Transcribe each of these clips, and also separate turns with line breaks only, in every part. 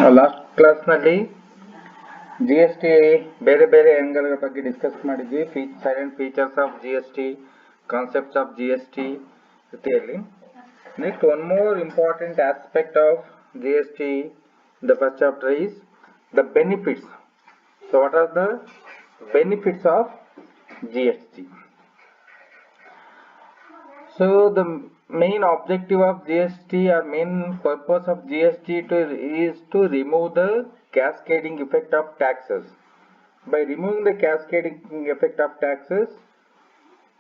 Last ಕ್ಲಾಸ್ನಲ್ಲಿ G S T ಬೇರೆ ಬೇರೆ ಆ್ಯಂಗಲ್ಗಳ ಬಗ್ಗೆ ಡಿಸ್ಕಸ್ ಮಾಡಿದ್ವಿ. Salient features of G S T, concepts of G S T ಜೊತೆಯಲ್ಲಿ. Next one more important aspect of G S T, the first chapter is the benefits. So what are the benefits of G S T? So the main objective of GST or main purpose of GST is to remove the cascading effect of taxes. By removing the cascading effect of taxes,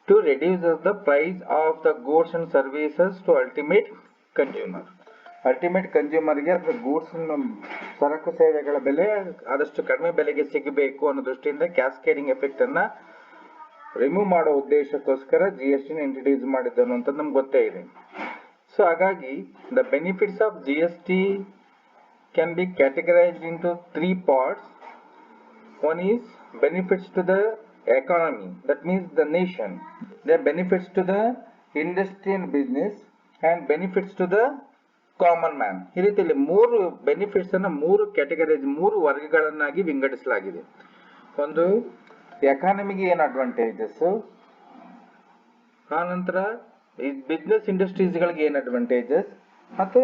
to reduce the price of the goods and services to ultimate consumer. Ultimate consumer ಗೆ the goods ಸರಕು ಸೇವೆಗಳ ಬೆಲೆ ಆದಷ್ಟು ಕಡಿಮೆ ಬೆಲೆಗೆ ಸಿಗಬೇಕು ಅನ್ನೋ ದೃಷ್ಟಿಯಿಂದ ಕ್ಯಾಸ್ಕೇಡಿಂಗ್ ಎಫೆಕ್ಟ್ ಅನ್ನ ರಿಮೂವ್ ಮಾಡೋ ಉದ್ದೇಶಕ್ಕೋಸ್ಕರ ಜಿ ಎಸ್ ಟಿ ಇಂಟ್ರೊಡ್ಯೂಸ್ ಮಾಡಿದ್ದನು ಅಂತ ನಮ್ಗೆ ಗೊತ್ತೇ ಇದೆ. ಸೊ ಹಾಗಾಗಿ the benefits of G S T can be categorized into 3 parts. One is benefits to the economy, that means the nation. There are benefits to the industry and business and benefits to the common man. ಈ ರೀತಿಯಲ್ಲಿ 3 benefits ಅನ್ನ 3 categorise 3 ವರ್ಗಗಳನ್ನಾಗಿ ವಿಂಗಡಿಸಲಾಗಿದೆ. ಒಂದು ಎಕಾನಮಿಗೆ ಏನು advantages, ಆನಂತರ business ಇಂಡಸ್ಟ್ರೀಸ್ಗಳಿಗೆ ಏನು advantages, ಮತ್ತೆ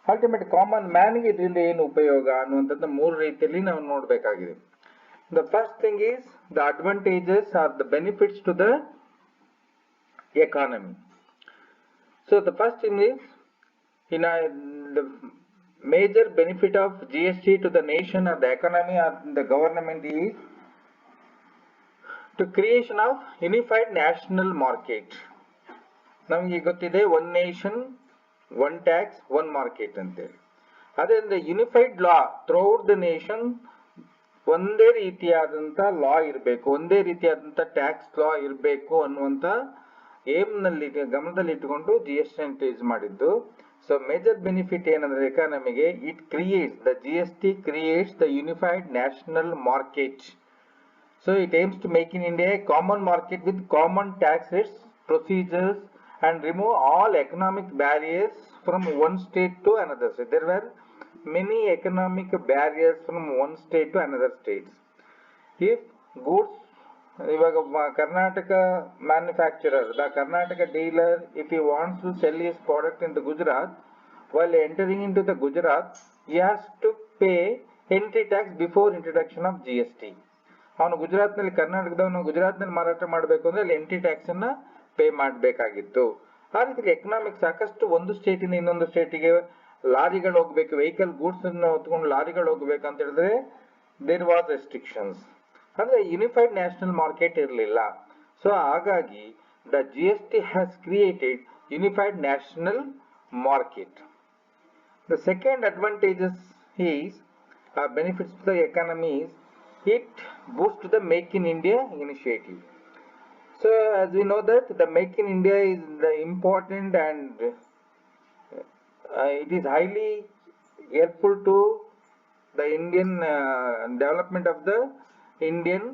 ultimate common ಮ್ಯಾನ್ಗೆ ಇದರಿಂದ ಏನು ಉಪಯೋಗ ಅನ್ನುವಂಥದ್ದು 3 ರೀತಿಯಲ್ಲಿ ನಾವು ನೋಡಬೇಕಾಗಿದೆ. The first thing is the advantages or the benefits to the economy. So the first thing is the major benefit of GST to the nation or the economy or the government is to creation of unified national market. ನಮಗೆ ಗೊತ್ತಿದೆ one nation one tax one market ಅಂತೇಳಿ. ಅದರಿಂದ unified law throughout the nation, ಒಂದೇ ರೀತಿಯಾದಂಥ ಲಾ ಇರಬೇಕು, ಒಂದೇ ರೀತಿಯಾದಂಥ tax ಲಾ ಇರಬೇಕು ಅನ್ನುವಂಥ ಏಮ್ ನಲ್ಲಿ ಗಮನದಲ್ಲಿ ಇಟ್ಟುಕೊಂಡು ಜಿ ಎಸ್ ಟಿ ಇಂಟ್ರೊಡ್ಯೂಸ್ ಮಾಡಿದ್ದು. ಸೊ ಮೇಜರ್ ಬೆನಿಫಿಟ್ ಏನಂದ್ರೆ ಎಕಾನಮಿಗೆ, it creates the G S T creates the unified national market. So it aims to make in India a common market with common tax rates, procedures, and remove all economic barriers from one state to another state. There were many economic barriers from one state to another states. If goods, ivaga Karnataka manufacturer, the Karnataka dealer, if he wants to sell his product into Gujarat, while entering into the Gujarat, he has to pay entry tax before introduction of GST. ಅವನು ಗುಜರಾತ್ನಲ್ಲಿ, ಕರ್ನಾಟಕದವನು ಗುಜರಾತ್ನಲ್ಲಿ ಮಾರಾಟ ಮಾಡಬೇಕು ಅಂದ್ರೆ ಅಲ್ಲಿ entry tax ಅನ್ನ pay ಮಾಡಬೇಕಾಗಿತ್ತು. ಆ ರೀತಿ ಎಕನಾಮಿಕ್ ಸಾಕಷ್ಟು ಒಂದು ಸ್ಟೇಟಿಂದ ಇನ್ನೊಂದು ಸ್ಟೇಟಿಗೆ ಲಾರಿಗಳು ಹೋಗ್ಬೇಕು, ವೆಹಿಕಲ್ ಗೂಡ್ಸ್ ಅನ್ನು ಹೊತ್ಕೊಂಡು ಲಾರಿಗಳು ಹೋಗ್ಬೇಕು ಅಂತ ಹೇಳಿದ್ರೆ ದೇರ್ ವಾಸ್ ರೆಸ್ಟ್ರಿಕ್ಷನ್ಸ್, ಅಂದ್ರೆ ಯುನಿಫೈಡ್ ನ್ಯಾಷನಲ್ ಮಾರ್ಕೆಟ್ ಇರಲಿಲ್ಲ. ಸೊ ಹಾಗಾಗಿ the G S T has created unified national market. The second advantages is benefits to the economy is it boosts the Make in India initiative. So as we know that the Make in India is the important and it is highly helpful to the Indian development of the Indian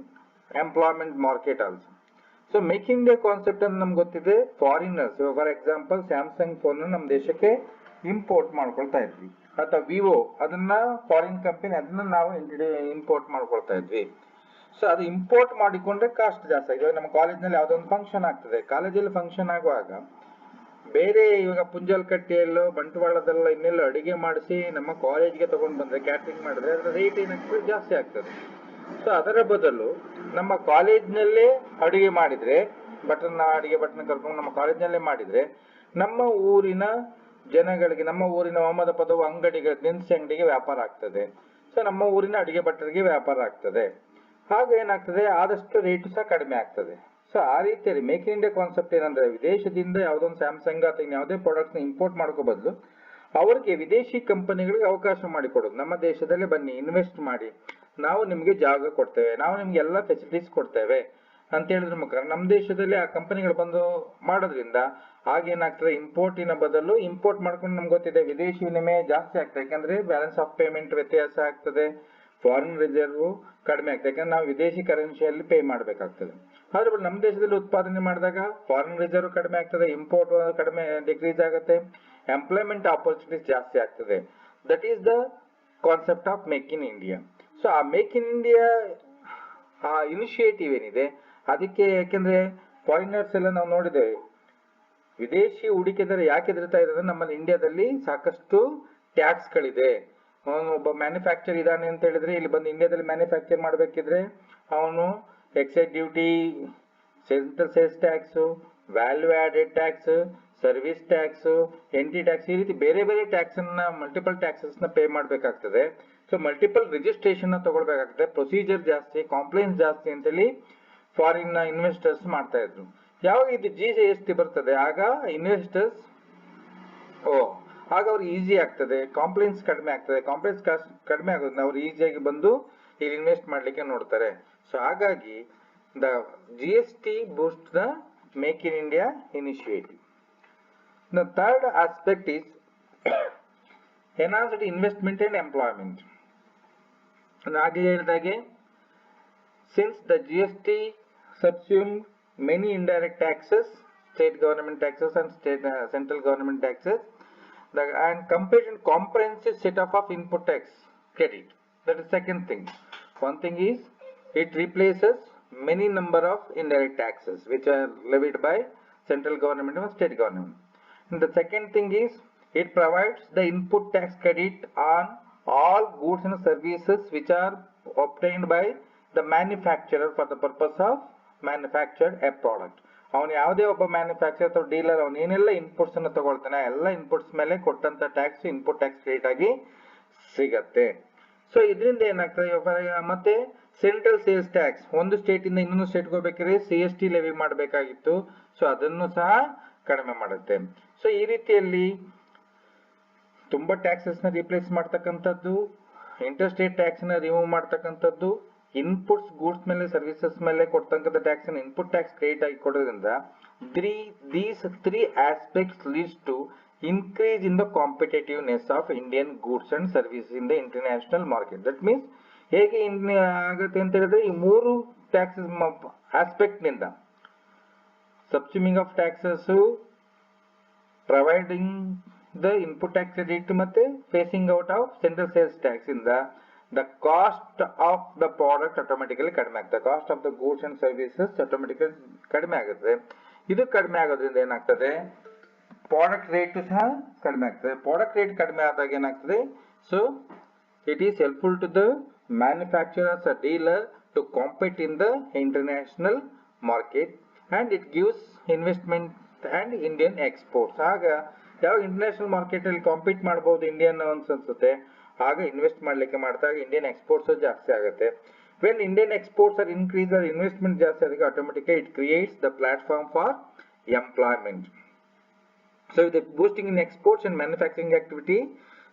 employment market also. So Make in India concept ಅಂತ ನಮ್ಗೆ ಗೊತ್ತಿದೆ. Foreigners, for example Samsung phone ನಮ್ಮ ದೇಶಕ್ಕೆ import ಮಾಡ್ಕೊಳ್ತಾ ಇದ್ವಿ, ಅಥವಾ Vivo ಅದನ್ನ foreign company ಅದನ್ನ ನಾವು ಇಂಪೋರ್ಟ್ ಮಾಡ್ಕೊಳ್ತಾ ಇದ್ವಿ. ಸೊ ಅದು ಇಂಪೋರ್ಟ್ ಮಾಡಿಕೊಂಡ್ರೆ ಕಾಸ್ಟ್ ಜಾಸ್ತಿ ಆಗಿದೆ. ನಮ್ಮ ಕಾಲೇಜ್ನಲ್ಲಿ ಯಾವುದೊಂದು ಫಂಕ್ಷನ್ ಆಗ್ತದೆ, ಕಾಲೇಜಲ್ಲಿ ಫಂಕ್ಷನ್ ಆಗುವಾಗ ಬೇರೆ ಇವಾಗ ಪುಂಜಲ್ಕಟ್ಟೆಯಲ್ಲೋ ಬಂಟ್ವಾಳದಲ್ಲ ಇನ್ನೆಲ್ಲೋ ಅಡಿಗೆ ಮಾಡಿಸಿ ನಮ್ಮ ಕಾಲೇಜ್ಗೆ ತಗೊಂಡು ಬಂದ್ರೆ ಕ್ಯಾಟ್ರಿಂಗ್ ಮಾಡಿದ್ರೆ ಅದರ ರೇಟ್ ಏನಾಗ್ತದೆ, ಜಾಸ್ತಿ ಆಗ್ತದೆ. ಸೊ ಅದರ ಬದಲು ನಮ್ಮ ಕಾಲೇಜ್ನಲ್ಲೇ ಅಡಿಗೆ ಮಾಡಿದ್ರೆ, ಅಡಿಗೆ ಭಟ್ನ ಕರ್ಕೊಂಡು ನಮ್ಮ ಕಾಲೇಜ್ನಲ್ಲೇ ಮಾಡಿದ್ರೆ ನಮ್ಮ ಊರಿನ ಜನಗಳಿಗೆ, ನಮ್ಮ ಊರಿನ ಹೋಮದ ಪದವು ಅಂಗಡಿಗಳ ದಿನಸಿ ಅಂಗಡಿಗೆ ವ್ಯಾಪಾರ ಆಗ್ತದೆ. ಸೊ ನಮ್ಮ ಊರಿನ ಅಡಿಗೆ ಭಟ್ಟರಿಗೆ ವ್ಯಾಪಾರ ಆಗ್ತದೆ. ಹಾಗೆ ಏನಾಗ್ತದೆ, ಆದಷ್ಟು ರೇಟು ಸಹ ಕಡಿಮೆ ಆಗ್ತದೆ. ಸೊ ಆ ರೀತಿಯಲ್ಲಿ ಮೇಕ್ ಇನ್ ಇಂಡಿಯಾ ಕಾನ್ಸೆಪ್ಟ್ ಏನಂದ್ರೆ, ವಿದೇಶದಿಂದ ಯಾವುದೊಂದು ಸ್ಯಾಮ್ಸಂಗ್ ಅಥವಾ ಯಾವುದೇ ಪ್ರಾಡಕ್ಟ್ನ ಇಂಪೋರ್ಟ್ ಮಾಡ್ಕೋ ಬದಲು ಅವರಿಗೆ ವಿದೇಶಿ ಕಂಪನಿಗಳಿಗೆ ಅವಕಾಶ ಮಾಡಿಕೊಡೋದು. ನಮ್ಮ ದೇಶದಲ್ಲೇ ಬನ್ನಿ, ಇನ್ವೆಸ್ಟ್ ಮಾಡಿ, ನಾವು ನಿಮ್ಗೆ ಜಾಗ ಕೊಡ್ತೇವೆ, ನಾವು ನಿಮ್ಗೆ ಎಲ್ಲ ಫೆಸಿಲಿಟೀಸ್ ಕೊಡ್ತೇವೆ ಅಂತ ಹೇಳಿದ್ರ ಮುಖಾಂತರ ನಮ್ಮ ದೇಶದಲ್ಲಿ ಆ ಕಂಪನಿಗಳು ಬಂದು ಮಾಡೋದ್ರಿಂದ ಆಗೇನಾಗ್ತದೆ, ಇಂಪೋರ್ಟಿನ ಬದಲು ಇಂಪೋರ್ಟ್ ಮಾಡ್ಕೊಂಡು ನಮ್ಗೆ ಗೊತ್ತಿದೆ ವಿದೇಶಿ ವಿನಿಮಯ ಜಾಸ್ತಿ ಆಗ್ತದೆ. ಯಾಕಂದ್ರೆ ಬ್ಯಾಲೆನ್ಸ್ ಆಫ್ ಪೇಮೆಂಟ್ ವ್ಯತ್ಯಾಸ ಆಗ್ತದೆ, ಫಾರಿನ್ ರಿಸರ್ವ್ ಕಡಿಮೆ ಆಗ್ತದೆ, ಯಾಕಂದ್ರೆ ನಾವು ವಿದೇಶಿ ಕರೆನ್ಸಿಯಲ್ಲಿ ಪೇ ಮಾಡಬೇಕಾಗ್ತದೆ. ಆದ್ರೆ ನಮ್ಮ ದೇಶದಲ್ಲಿ ಉತ್ಪಾದನೆ ಮಾಡಿದಾಗ ಫಾರಿನ್ ರಿಸರ್ವ್ ಕಡಿಮೆ ಆಗ್ತದೆ, ಇಂಪೋರ್ಟ್ ಕಡಿಮೆ ಡಿಕ್ರೀಸ್ ಆಗುತ್ತೆ, ಎಂಪ್ಲಾಯ್ಮೆಂಟ್ ಆಪರ್ಚುನಿಟೀಸ್ ಜಾಸ್ತಿ ಆಗ್ತದೆ. That is the concept of make in India. So ಆ ಮೇಕ್ ಇನ್ ಇಂಡಿಯಾ ಆ ಇನಿಷಿಯೇಟಿವ್ ಏನಿದೆ ಅದಕ್ಕೆ, ಯಾಕೆಂದ್ರೆ ಫಾರಿನರ್ಸ್ ಎಲ್ಲ ನಾವು ನೋಡಿದ್ದೇವೆ, ವಿದೇಶಿ ಹೂಡಿಕೆದಾರ ಯಾಕೆ ಹೆದರ್ತಾ ಇದ್ದಾರೆ, ನಮ್ಮಲ್ಲಿ ಇಂಡಿಯಾದಲ್ಲಿ ಸಾಕಷ್ಟು ಟ್ಯಾಕ್ಸ್ಗಳಿದೆ. ಒಬ್ಬ ಮ್ಯಾನುಫ್ಯಾಕ್ಚರ್ ಇದ್ದಾನೆ ಅಂತ ಹೇಳಿದ್ರೆ ಇಲ್ಲಿ ಬಂದು ಇಂಡಿಯಾದಲ್ಲಿ ಮ್ಯಾನುಫ್ಯಾಕ್ಚರ್ ಮಾಡಬೇಕಿದ್ರೆ ಅವನು excise duty, central sales tax, value added tax, service tax, entry tax, ಈ ರೀತಿ ಬೇರೆ ಬೇರೆ ಟ್ಯಾಕ್ಸ್ ಅನ್ನ, ಮಲ್ಟಿಪಲ್ ಟ್ಯಾಕ್ಸಸ್ ನ ಪೇ ಮಾಡಬೇಕಾಗ್ತದೆ. ಸೊ ಮಲ್ಟಿಪಲ್ ರಿಜಿಸ್ಟ್ರೇಷನ್ ತಗೊಳ್ಬೇಕಾಗ್ತದೆ, ಪ್ರೊಸೀಜರ್ ಜಾಸ್ತಿ, ಕಾಂಪ್ಲೈನ್ಸ್ ಜಾಸ್ತಿ ಅಂತೇಳಿ ಫಾರಿನ್ ಇನ್ವೆಸ್ಟರ್ಸ್ ಮಾಡ್ತಾ ಇದ್ರು. ಯಾವಾಗ ಇದು GST ಬರ್ತದೆ ಆಗ ಇನ್ವೆಸ್ಟರ್ಸ್ ಆಗ ಅವ್ರಿಗೆ ಈಸಿ ಆಗ್ತದೆ, ಕಾಂಪ್ಲೈನ್ಸ್ ಕಡಿಮೆ ಆಗ್ತದೆ, ಕಾಂಪ್ಲೈನ್ಸ್ ಕಾಸ್ಟ್ ಕಡಿಮೆ ಆಗೋದ್ರಿಂದ ಅವ್ರು ಈಸಿಯಾಗಿ ಬಂದು ಇಲ್ಲಿ ಇನ್ವೆಸ್ಟ್ ಮಾಡ್ಲಿಕ್ಕೆ ನೋಡ್ತಾರೆ. ಸೊ ಹಾಗಾಗಿ the GST Boost the make in India initiative. The third aspect is enhanced investment and employment. ಹಾಗೆ ಹೇಳಿದಾಗೆ, since the GST subsumed many indirect taxes, state government taxes and central government taxes, and completed comprehensive set of input tax credit. That is second thing. One thing is it replaces many number of indirect taxes which are levied by central government or state government. And the second thing is it provides the input tax credit on all goods and services which are obtained by the manufacturer for the purpose of manufactured A product. ಅವನು ಯಾವುದೇ ಒಬ್ಬ manufacture ಅಥವಾ dealer ಅವನು ಏನೆಲ್ಲ inputs ಅನ್ನು ತಗೊಳ್ತಾನೆ ಎಲ್ಲ inputs ಮೇಲೆ ಕೊಟ್ಟಂತ ಟ್ಯಾಕ್ಸ್ ಇನ್ಪುಟ್ ಟ್ಯಾಕ್ಸ್ ಕ್ರೆಡಿಟ್ ಆಗಿ ಸಿಗತ್ತೆ. ಸೊ ಇದರಿಂದ ಏನಾಗ್ತದೆ, ಮತ್ತೆ ಸೆಂಟ್ರಲ್ ಸೇಲ್ಸ್ ಟ್ಯಾಕ್ಸ್, ಒಂದು ಸ್ಟೇಟ್ ಇಂದ ಇನ್ನೊಂದು ಸ್ಟೇಟ್ ಹೋಗ್ಬೇಕಾದ್ರೆ CST ಲೆವಿ ಮಾಡಬೇಕಾಗಿತ್ತು, ಸೊ ಅದನ್ನು ಸಹ ಕಡಿಮೆ ಮಾಡುತ್ತೆ. ಸೊ ಈ ರೀತಿಯಲ್ಲಿ ತುಂಬಾ ಟ್ಯಾಕ್ಸಸ್ ನ ರಿಪ್ಲೇಸ್ ಮಾಡ್ತಕ್ಕಂಥದ್ದು, ಇಂಟರ್ ಸ್ಟೇಟ್ ಟ್ಯಾಕ್ಸ್ ನ ರಿಮೂವ್ ಮಾಡ್ತಕ್ಕಂಥದ್ದು, ಇನ್ಪುಟ್ಸ್ ಗೂಡ್ಸ್ ಮೇಲೆ ಸರ್ವಿಸಸ್ ಮೇಲೆ ಕೊಡ್ತಕ್ಕಂಥ ಟ್ಯಾಕ್ಸ್ ಅನ್ನು ಇನ್ಪುಟ್ ಟ್ಯಾಕ್ಸ್ ಕ್ರೆಡಿಟ್ ಆಗಿ ಕೊಡೋದ್ರಿಂದ these three aspects leads to increase in the competitiveness of Indian goods and services in the international market. That means ಹೇಗೆ ಆಗುತ್ತೆ ಅಂತ ಹೇಳಿದ್ರೆ ಈ ಮೂರು ಟ್ಯಾಕ್ಸಸ್ ಆಸ್ಪೆಕ್ಟ್ ನಿಂದ subsuming of taxes, providing the input tax credit ಮತ್ತೆ phasing out of central sales tax ಇಂದ the cost of the product automatically ಕಡಿಮೆ ಆಗ್ತದೆ, cost of the goods and services automatically ಕಡಿಮೆ ಆಗುತ್ತೆ. ಇದು ಕಡಿಮೆ ಆಗೋದ್ರಿಂದ ಏನಾಗ್ತದೆ, ಪ್ರಾಡಕ್ಟ್ ರೇಟ್ ಸಹ ಕಡಿಮೆ ಆಗ್ತದೆ. ಪ್ರಾಡಕ್ಟ್ ರೇಟ್ ಕಡಿಮೆ ಆದಾಗ ಏನಾಗ್ತದೆ, so it is helpful to the manufacturers a dealer to compete in the international market and it gives investment and Indian exports. ಆಗ ಯಾವಾಗ ಇಂಟರ್ನ್ಯಾಷನಲ್ ಮಾರ್ಕೆಟ್ ಅಲ್ಲಿ ಕಾಂಪೀಟ್ ಮಾಡಬಹುದು ಇಂಡಿಯನ್ ಅನ್ಸುತ್ತೆ, ಆಗ ಇನ್ವೆಸ್ಟ್ ಮಾಡ್ಲಿಕ್ಕೆ ಮಾಡ್ತಾಗ ಇಂಡಿಯನ್ ಎಕ್ಸ್ಪೋರ್ಟ್ಸ್ ಜಾಸ್ತಿ ಆಗುತ್ತೆ. When Indian exports are increase or investment ಜಾಸ್ತಿ ಆದಾಗ automatically it creates the platform for employment. So with boosting in exports and manufacturing activity,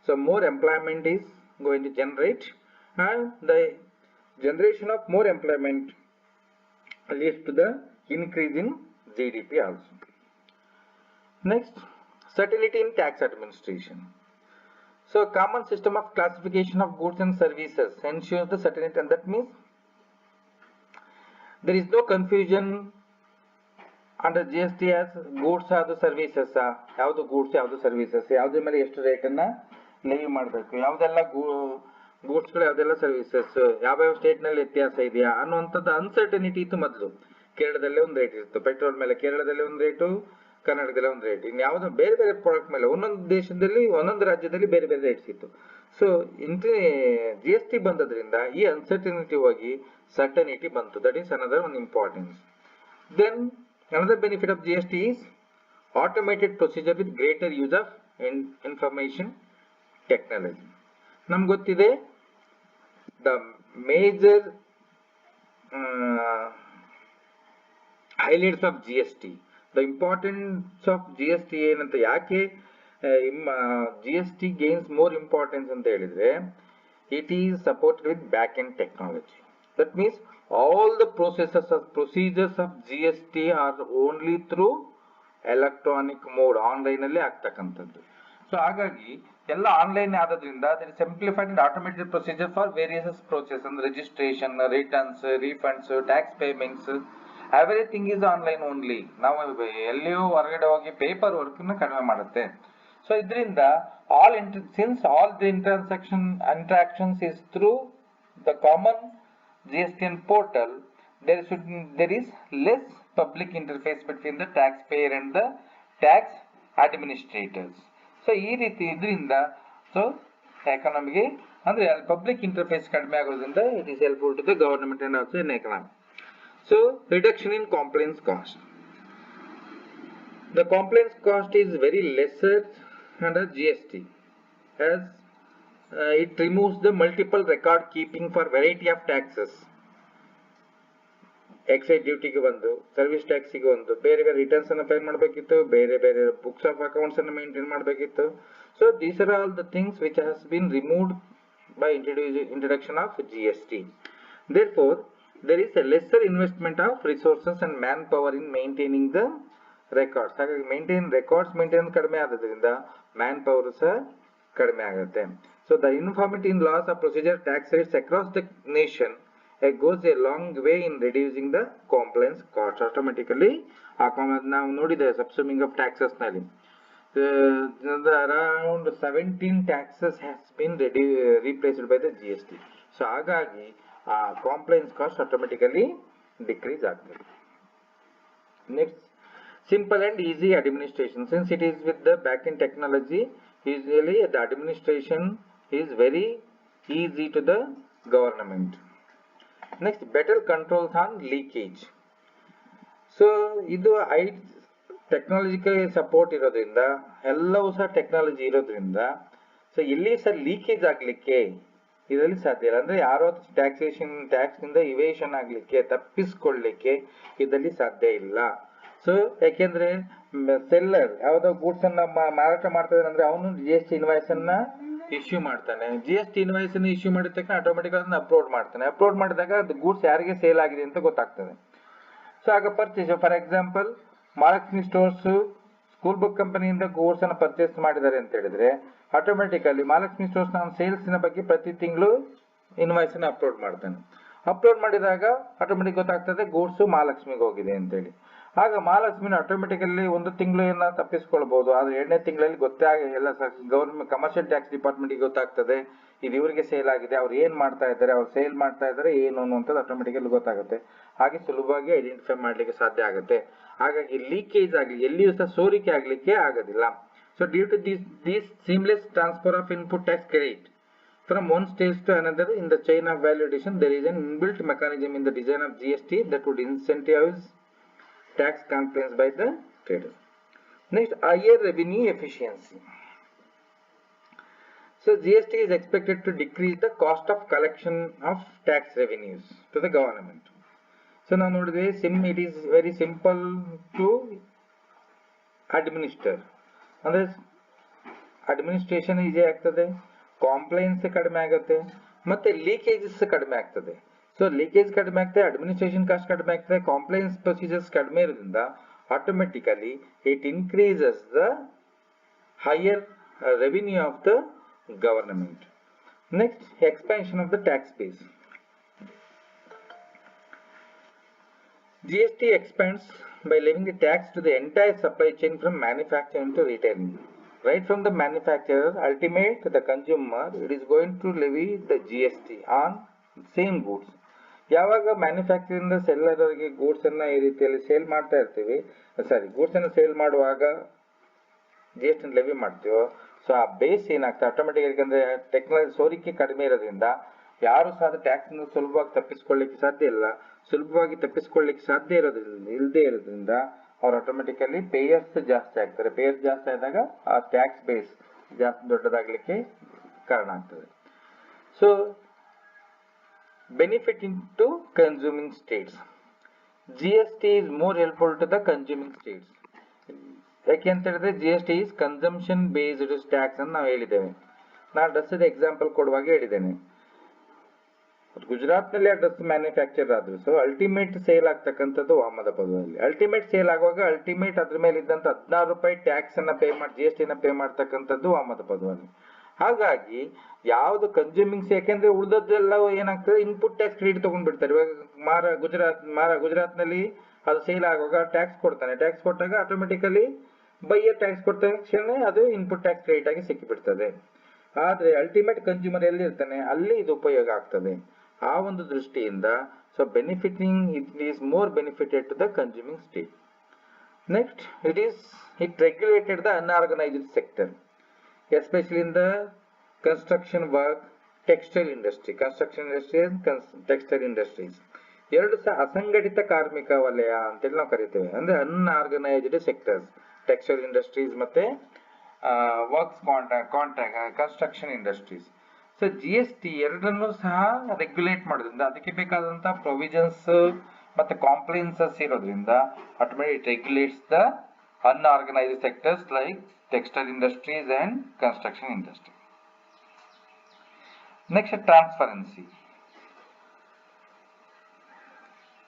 so more employment is going to generate and the generation of more employment leads to the increase in GDP also. Next, certainty in tax administration. So common system of classification of goods and services ensures the certainty, and that means there is no confusion under GST as goods or the services. ಯಾವುದು goods ಯಾವುದು services, ಯಾವುದ್ರ ಮೇಲೆ ಎಷ್ಟು rate ಅನ್ನ levy ಮಾಡಬೇಕು, ಯಾವುದೆಲ್ಲ goods ಗಳು ಯಾವುದೆಲ್ಲ ಸರ್ವಿಸಸ್, ಯಾವ ಸ್ಟೇಟ್ ನಲ್ಲಿ ವ್ಯತ್ಯಾಸ ಇದೆಯಾ ಅನ್ನುವಂಥದ್ದು ಅನ್ಸರ್ಟನಿಟಿ ಇತ್ತು ಮೊದಲು. ಕೇರಳದಲ್ಲೇ ಒಂದು ರೇಟ್ ಇತ್ತು, ಪೆಟ್ರೋಲ್ ಮೇಲೆ ಕೇರಳದಲ್ಲಿ ಒಂದು ರೇಟು, ಕರ್ನಾಟಕದಲ್ಲಿ ಒಂದು ರೇಟ್, ಇನ್ನು ಯಾವ್ದು ಬೇರೆ ಬೇರೆ ಪ್ರಾಡಕ್ಟ್ ಮೇಲೆ ಒಂದೊಂದು ದೇಶದಲ್ಲಿ ಒಂದೊಂದು ರಾಜ್ಯದಲ್ಲಿ ಬೇರೆ ಬೇರೆ ರೇಟ್ಸ್ ಇತ್ತು. ಸೊ GST ಬಂದದ್ರಿಂದ ಈ ಅನ್ಸರ್ಟನಿಟಿ ಹೋಗಿ ಸರ್ಟನಿಟಿ ಬಂತು. That is another one importance. Then another benefit of GST is automated procedure with greater use of information technology. ನಮ್ಗೆ ಗೊತ್ತಿದೆ the major highlights of GST, the importance of GST ಏನಂತ, ಯಾಕೆ GST gains more importance ಅಂತ ಹೇಳಿದ್ರೆ, it is supported with back end technology. That means all the procedures of GST are only through electronic mode, online ಅಲ್ಲಿ ಆಗ್ತಕ್ಕಂಥದ್ದು. So ಹಾಗಾಗಿ ಎಲ್ಲ online ಆದ್ರಿಂದ simplified and automated procedure for various process ಅಂದ್ರೆ registration, returns, refunds, tax payments, everything is online only. ನಾವು ಎಲ್ಲಿಯೂ ಹೊರಗಡೆ ಹೋಗಿ ಪೇಪರ್ ವರ್ಕ್ ನ ಕಡಿಮೆ ಮಾಡುತ್ತೆ. ಸೊ ಇದರಿಂದ since all the interactions is through the common GSTN portal, there is less public interface between the taxpayer and the tax administrators. So ಈ ರೀತಿ ಇದರಿಂದ ಸೊ ಎಕಾನಮಿಗೆ ಅಂದ್ರೆ ಪಬ್ಲಿಕ್ ಇಂಟರ್ಫೇಸ್ ಕಡಿಮೆ ಆಗೋದ್ರಿಂದ it is helpful to the government and also in economy. So reduction in compliance cost. The compliance cost is very lesser under GST as it removes the multiple record keeping for variety of taxes. Excise duty ಗೆ ಒಂದು, service tax ಗೆ ಒಂದು, ಬೇರೆ ಬೇರೆ returns ಅನ್ನು file ಮಾಡಬೇಕಿತ್ತು, ಬೇರೆ ಬೇರೆ ಬುಕ್ಸ್ ಆಫ್ ಅಕೌಂಟ್ಸ್ ಅನ್ನು ಮೇಂಟೈನ್ ಮಾಡಬೇಕಿತ್ತು. So these are all the things which has been removed by introduction of GST. Therefore, there is a lesser investment of resources and manpower in maintaining the records. ಹಾಗಾಗಿ maintain ಕಡಿಮೆ ಆಗೋದ್ರಿಂದ man power ಸಹ ಕಡಿಮೆ ಆಗುತ್ತೆ. So the uniformity in loss of procedure tax rates across the nation goes a long way in reducing the compliance cost. Automatically ನಾವು ನೋಡಿದ್ದೇವೆ subsuming of taxes ನಲ್ಲಿ around 17 taxes has been replaced by the GST. So ಹಾಗಾಗಿ compliance cost automatically decrease ಆಗ್ತದೆ. Next, simple and easy administration. Since it is with the back-end technology, usually the administration is very easy to the government. Next, better controls on leakage. So ಇದು technological support ಇರೋದ್ರಿಂದ ಎಲ್ಲವೂ ಸಹ technology ಇರೋದ್ರಿಂದ so ಇಲ್ಲಿ ಸಹ leakage ಆಗ್ಲಿಕ್ಕೆ ಇದರಲ್ಲಿ ಸಾಧ್ಯ ಇಲ್ಲ. ಅಂದ್ರೆ ಯಾರೋ ಟ್ಯಾಕ್ಸ್ ನಿಂದ ಇವೇಷನ್ ಆಗ್ಲಿಕ್ಕೆ ತಪ್ಪಿಸ್ಕೊಳ್ಳಿಕ್ಕೆ ಇದರಲ್ಲಿ ಸಾಧ್ಯ ಇಲ್ಲ. ಸೊ ಯಾಕೆಂದ್ರೆ ಸೆಲ್ಲರ್ ಯಾವ್ದೋ ಗೂಡ್ಸ್ ಅನ್ನ ಮಾರಾಟ ಮಾಡ್ತಾರೆ ಅಂದ್ರೆ ಅವನು GST ಇನ್ವಾಯ್ಸ್ ಅನ್ನ ಇಶ್ಯೂ ಮಾಡ್ತಾನೆ. GST ಇನ್ವಾಯ್ಸ್ ಅನ್ನು ಇಶ್ಯೂ ಮಾಡಿದ ತಕ್ಷಣ ಆಟೋಮೆಟಿಕ್ ಅದನ್ನ ಅಪ್ಲೋಡ್ ಮಾಡ್ತಾನೆ. ಅಪ್ಲೋಡ್ ಮಾಡಿದಾಗ ಅದು ಗೂಡ್ಸ್ ಯಾರಿಗೆ ಸೇಲ್ ಆಗಿದೆ ಅಂತ ಗೊತ್ತಾಗ್ತದೆ. ಸೊ ಆಗ purchase, for example Mahalakshmi stores school book ಕಂಪನಿಯಿಂದ ಗೂಡ್ಸ್ ಅನ್ನ ಪರ್ಚೇಸ್ ಮಾಡಿದ್ದಾರೆ ಅಂತ ಹೇಳಿದ್ರೆ ಆಟೋಮೆಟಿಕಲಿ ಮಹಾಲಕ್ಷ್ಮಿ ಸ್ಟೋರ್ಸ್ ನ ಸೇಲ್ಸ್ ನ ಬಗ್ಗೆ ಪ್ರತಿ ತಿಂಗಳು ಇನ್ವಾಯ್ಸ್ ಅನ್ನ ಅಪ್ಲೋಡ್ ಮಾಡ್ತಾನೆ. ಅಪ್ಲೋಡ್ ಮಾಡಿದಾಗ ಆಟೋಮೆಟಿಕ್ ಗೊತ್ತಾಗ್ತದೆ ಗೂಡ್ಸ್ ಮಹಾಲಕ್ಷ್ಮಿಗೆ ಹೋಗಿದೆ ಅಂತ ಹೇಳಿ. ಆಗ ಮಹಾಲಕ್ಷ್ಮಿನ ಆಟೋಮೆಟಿಕಲಿ ಒಂದು ತಿಂಗಳು ಏನ ತಪ್ಪಿಸ್ಕೊಳ್ಬಹುದು. ಆದ್ರೆ 2ನೇ ತಿಂಗಳಲ್ಲಿ ಗೊತ್ತೇ ಎಲ್ಲ ಗವರ್ಮೆಂಟ್ ಕಮರ್ಷಿಯಲ್ ಟ್ಯಾಕ್ಸ್ ಡಿಪಾರ್ಟ್ಮೆಂಟ್ ಗೆ ಗೊತ್ತಾಗ್ತದೆ ಇದು ಇವರಿಗೆ ಸೇಲ್ ಆಗಿದೆ, ಅವ್ರು ಏನ್ ಮಾಡ್ತಾ ಇದ್ದಾರೆ, ಅವ್ರು ಸೇಲ್ ಮಾಡ್ತಾ ಇದ್ದಾರೆ ಏನು ಅನ್ನುವಂಥದ್ದು ಆಟೋಮೆಟಿಕಲಿ ಗೊತ್ತಾಗುತ್ತೆ. ಹಾಗೆ ಸುಲಭವಾಗಿ ಐಡೆಂಟಿಫೈ ಮಾಡ್ಲಿಕ್ಕೆ ಸಾಧ್ಯ ಆಗುತ್ತೆ. ಹಾಗಾಗಿ ಲೀಕೇಜ್ ಆಗ್ಲಿ ಎಲ್ಲಿಯೂ ಸಹ ಸೋರಿಕೆ ಆಗ್ಲಿಕ್ಕೆ ಆಗೋದಿಲ್ಲ. So due to this seamless transfer of input tax credit from one stage to another in the chain of value addition, there is an inbuilt mechanism in the design of GST that would incentivize tax compliance by the trader. Next, higher revenue efficiency. So GST is expected to decrease the cost of collection of tax revenues to the government. So now ನೋಡಿದ್ರೆ it is very simple to administer. ಅಂದ್ರೆ administration easy ಆಗ್ತದೆ, compliance ಕಡಿಮೆ ಆಗುತ್ತೆ, ಮತ್ತೆ leakages ಕಡಿಮೆ ಆಗ್ತದೆ. So leakage ಕಡಿಮೆ ಆಗ್ತದೆ, ಅಡ್ಮಿನಿಸ್ಟ್ರೇಷನ್ ಕಾಸ್ಟ್ ಕಡಿಮೆ ಆಗ್ತದೆ, ಕಾಂಪ್ಲೈನ್ಸ್ ಪ್ರೊಸೀಜರ್ಸ್ ಕಡಿಮೆ ಇರೋದ್ರಿಂದ automatically it increases the higher revenue of the government. Next, expansion of the tax base. GST expands by levying the tax to the entire supply chain from manufacturing to retailing. Right from the manufacturer, ultimate to the consumer, it is going to levy the GST on same goods. ಯಾವಾಗ manufacturing ಇಂದ seller ಅವರಿಗೆ goods ಅನ್ನ ಈ ರೀತಿಯಲ್ಲಿ sale ಮಾಡ್ತಾ ಇರ್ತೀವಿ, goods ಅನ್ನ sale ಮಾಡುವಾಗ GST ಲೆವಿ ಮಾಡ್ತೀವೋ, ಸೊ ಆ ಬೇಸ್ ಏನಾಗ್ತದೆ ಆಟೋಮೆಟಿಕ್, ಯಾಕಂದ್ರೆ ಟೆಕ್ನಾಲಜಿ ಸೋರಿಕೆ ಕಡಿಮೆ ಇರೋದ್ರಿಂದ ಯಾರು ಸಹ ಟ್ಯಾಕ್ಸ್ ಸುಲಭವಾಗಿ ತಪ್ಪಿಸ್ಕೊಳ್ಳಿಕ್ಕೆ ಸಾಧ್ಯ ಇಲ್ಲ. ಸುಲಭವಾಗಿ ತಪ್ಪಿಸ್ಕೊಳ್ಳಿಕ್ಕೆ ಸಾಧ್ಯ ಇಲ್ಲದೆ ಇರೋದ್ರಿಂದ ಅವ್ರು ಆಟೋಮೆಟಿಕಲಿ ಪೇಯರ್ಸ್ ಜಾಸ್ತಿ ಆಗ್ತಾರೆ. ಪೇಯರ್ಸ್ ಜಾಸ್ತಿ ಆದಾಗ ಆ ಟ್ಯಾಕ್ಸ್ ಬೇಸ್ ಜಾಸ್ತಿ ದೊಡ್ಡದಾಗ್ಲಿಕ್ಕೆ ಕಾರಣ ಆಗ್ತದೆ. So benefit in to consuming states. GST is more helpful to the consuming states. ಯಾಕೆ ಅಂತ ಹೇಳಿದ್ರೆ GST is consumption based tax ಅಂತ ನಾವು ಹೇಳಿದ್ದೇವೆ. ನಾನು ಡ್ರೆಸ್ ಎಕ್ಸಾಂಪಲ್ ಕೊಡುವಾಗ ಹೇಳಿದ್ದೇನೆ. ಗುಜರಾತ್ ನಲ್ಲಿ ಆ ಡ್ರೆಸ್ ಮ್ಯಾನುಫ್ಯಾಕ್ಚರ್ ಆದ್ರು, ಸೊ ಅಲ್ಟಿಮೇಟ್ ಸೇಲ್ ಆಗ್ತಕ್ಕಂಥದ್ದು ಅಹಮದಾಬಾದ್ನಲ್ಲಿ. ಅಲ್ಟಿಮೇಟ್ ಸೇಲ್ ಆಗುವಾಗ ಅಲ್ಟಿಮೇಟ್ ಅದ್ರ ಮೇಲೆ ಇದ್ದಂತ 16 ರೂಪಾಯಿ ಟ್ಯಾಕ್ಸ್ ಅನ್ನ ಪೇ ಮಾಡಿ GST ನ ಪೇ ಮಾಡ್ತಕ್ಕಂಥದ್ದು ಅಹಮದಾಬಾದ್ನಲ್ಲಿ. ಹಾಗಾಗಿ ಯಾವ್ದು ಕನ್ಸ್ಯೂಮಿಂಗ್ಸ್, ಯಾಕೆಂದ್ರೆ ಉಳಿದದ್ದೆಲ್ಲ ಏನಾಗ್ತದೆ ಇನ್ಪುಟ್ ಟ್ಯಾಕ್ಸ್ ಕ್ರೆಡಿಟ್ ತಗೊಂಡ್ಬಿಡ್ತಾರೆ. ಇವಾಗ ಗುಜರಾತ್ ನಲ್ಲಿ ಅದು ಸೇಲ್ ಆಗುವಾಗ ಟ್ಯಾಕ್ಸ್ ಕೊಡ್ತಾನೆ. ಟ್ಯಾಕ್ಸ್ ಕೊಟ್ಟಾಗ ಆಟೋಮೆಟಿಕಲಿ ಬೈಯರ್ ಟ್ಯಾಕ್ಸ್ ಕೊಟ್ಟ ತಕ್ಷಣ ಅದು ಇನ್ಪುಟ್ ಟ್ಯಾಕ್ಸ್ ಕ್ರೆಡಿಟ್ ಆಗಿ ಸಿಕ್ಕಿಬಿಡ್ತದೆ. ಆದ್ರೆ ಅಲ್ಟಿಮೇಟ್ ಕನ್ಸ್ಯೂಮರ್ ಎಲ್ಲಿ ಇರ್ತಾನೆ ಅಲ್ಲಿ ಇದು ಉಪಯೋಗ ಆಗ್ತದೆ. ಆ ಒಂದು ದೃಷ್ಟಿಯಿಂದ so benefiting it is more benefited to the consuming state. Next it regulated the unorganized sector, especially in the construction work, textile industry, construction industry and textile industries. ಎರಡು ಸಹ ಅಸಂಘಟಿತ ಕಾರ್ಮಿಕ ವಲಯ ಅಂತೇಳಿ ನಾವು ಕರಿತೇವೆ. ಅಂದ್ರೆ ಅನ್ಆರ್ಗನೈಸ್ಡ್ ಸೆಕ್ಟರ್ಸ್, ಟೆಕ್ಸ್ಟೈಲ್ ಇಂಡಸ್ಟ್ರೀಸ್ ಮತ್ತೆ works contract construction industries. So GST ಎರಡನ್ನೂ ಸಹ ರೆಗ್ಯುಲೇಟ್ ಮಾಡೋದ್ರಿಂದ ಅದಕ್ಕೆ ಬೇಕಾದಂತ ಪ್ರೊವಿಷನ್ಸ್ ಮತ್ತೆ ಕಾಂಪ್ಲೈನ್ಸಸ್ ಇರೋದ್ರಿಂದ automatic it regulates the unorganized sectors like textile industries and construction industry. Next, transparency.